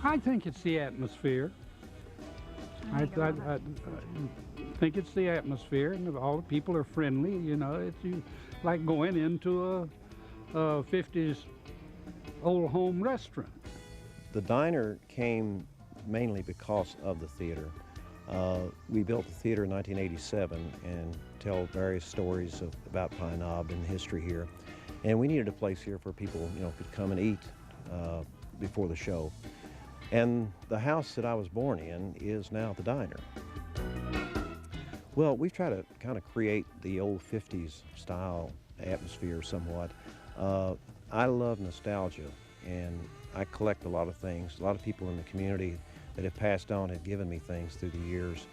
I think it's the atmosphere. I think it's the atmosphere, and all the people are friendly. You know, it's like going into a 50s old home restaurant. The diner came mainly because of the theater. We built the theater in 1987 and tell various stories about Pine Knob and history here. And we needed a place here where people, could come and eat before the show. And the house that I was born in is now the diner. Well, we try to kind of create the old 50s style atmosphere somewhat. I love nostalgia, and I collect a lot of things. A lot of people in the community that have passed on have given me things through the years.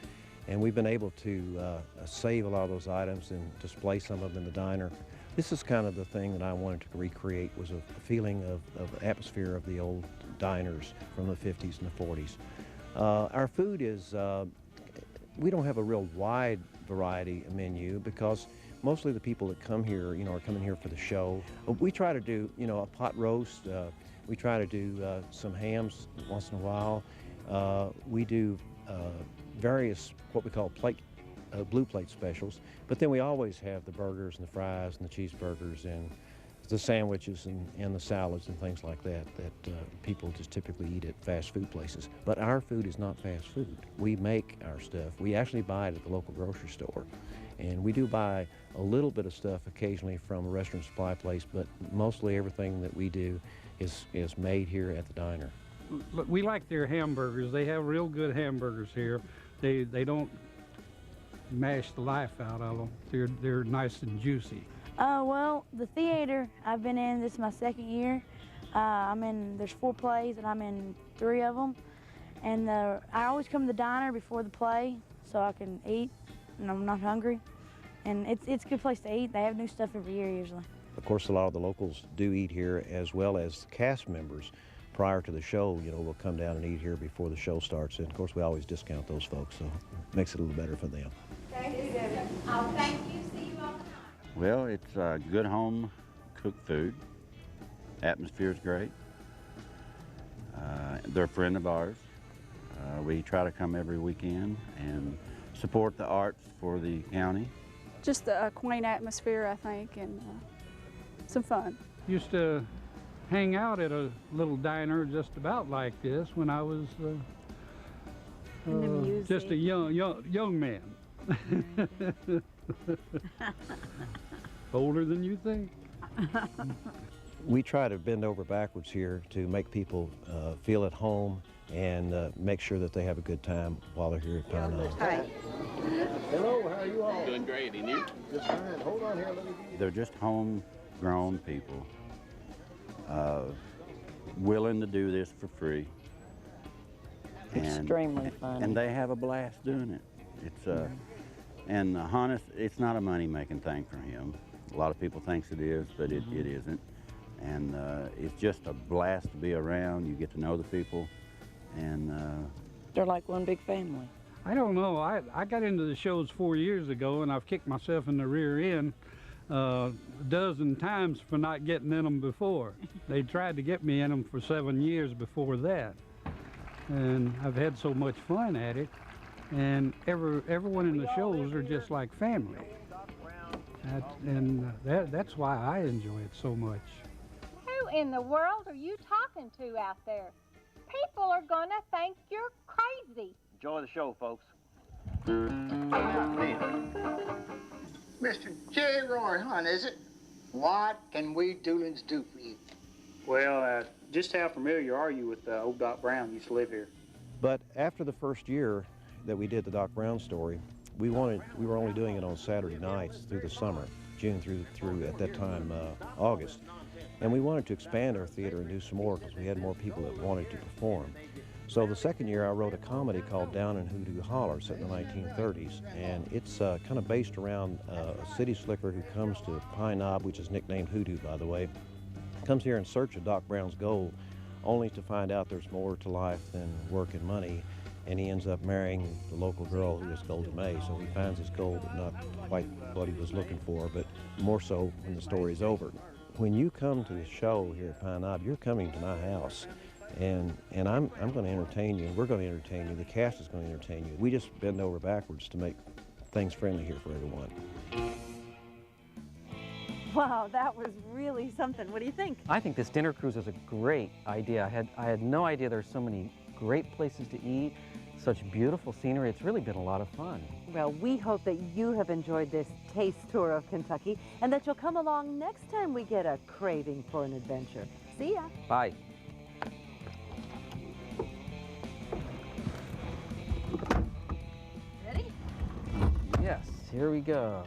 And we've been able to save a lot of those items and display some of them in the diner. This is kind of the thing that I wanted to recreate, was a feeling of the atmosphere of the old diners from the 50s and the 40s. Our food is, we don't have a real wide variety menu because mostly the people that come here, are coming here for the show. We try to do, a pot roast. We try to do some hams once in a while. We do various, what we call blue plate specials, but then we always have the burgers and the fries and the cheeseburgers and the sandwiches and the salads and things like that people just typically eat at fast food places. But our food is not fast food. We make our stuff. We actually buy it at the local grocery store. And we do buy a little bit of stuff occasionally from a restaurant supply place, but mostly everything that we do is made here at the diner. We like their hamburgers. They have real good hamburgers here. They don't mash the life out of them. They're nice and juicy. Well, the theater I've been in, this is my second year. There's 4 plays and I'm in 3 of them. And I always come to the diner before the play so I can eat and I'm not hungry. And it's a good place to eat. They have new stuff every year usually. Of course, a lot of the locals do eat here, as well as cast members. Prior to the show, will come down and eat here before the show starts. And of course, we always discount those folks, so it makes it a little better for them. Thank you. Oh, thank you. See you all the time. Well, it's good home cooked food. Atmosphere's great. They're a friend of ours. We try to come every weekend and support the arts for the county. Just a quaint atmosphere, I think, and some fun. Used to hang out at a little diner just about like this when I was just a young man. Older than you think. We try to bend over backwards here to make people feel at home and make sure that they have a good time while they're here at Pine Knob. Hi. Hello, how are you all? Doing great, and you? Just fine. Hold on here, let me get you. They're just homegrown people, willing to do this for free. Extremely fun. And they have a blast doing it. It's and honest, it's not a money-making thing for him. A lot of people thinks it is, but it isn't. And it's just a blast to be around. You get to know the people, and they're like one big family. I don't know. I got into the shows 4 years ago, and I've kicked myself in the rear end a dozen times for not getting in them before. They tried to get me in them for 7 years before that, and I've had so much fun at it. And everyone in the shows are just like family. That's why I enjoy it so much. Who in the world are you talking to out there? People are gonna think you're crazy. enjoy the show, folks. Mr. J. Roy Hunt, is it? What can we Doolins do for you? Well, just how familiar are you with old Doc Brown? Used to live here. But after the first year that we did the Doc Brown story, we were only doing it on Saturday nights through the summer, June through at that time August, and we wanted to expand our theater and do some more because we had more people that wanted to perform. So the second year I wrote a comedy called Down in Hoodoo Holler, set in the 1930s, and it's kind of based around a city slicker who comes to Pine Knob, which is nicknamed Hoodoo, by the way, comes here in search of Doc Brown's gold, only to find out there's more to life than work and money, and he ends up marrying the local girl who is Golda May. So he finds his gold, but not quite what he was looking for, but more so when the story's over. When you come to the show here at Pine Knob, you're coming to my house, And I'm going to entertain you, and we're going to entertain you. The cast is going to entertain you. We just bend over backwards to make things friendly here for everyone. Wow, that was really something. What do you think? I think this dinner cruise is a great idea. I had no idea there's so many great places to eat, such beautiful scenery. It's really been a lot of fun. Well, we hope that you have enjoyed this taste tour of Kentucky and that you'll come along next time we get a craving for an adventure. See ya. Bye. Ready? Yes, here we go.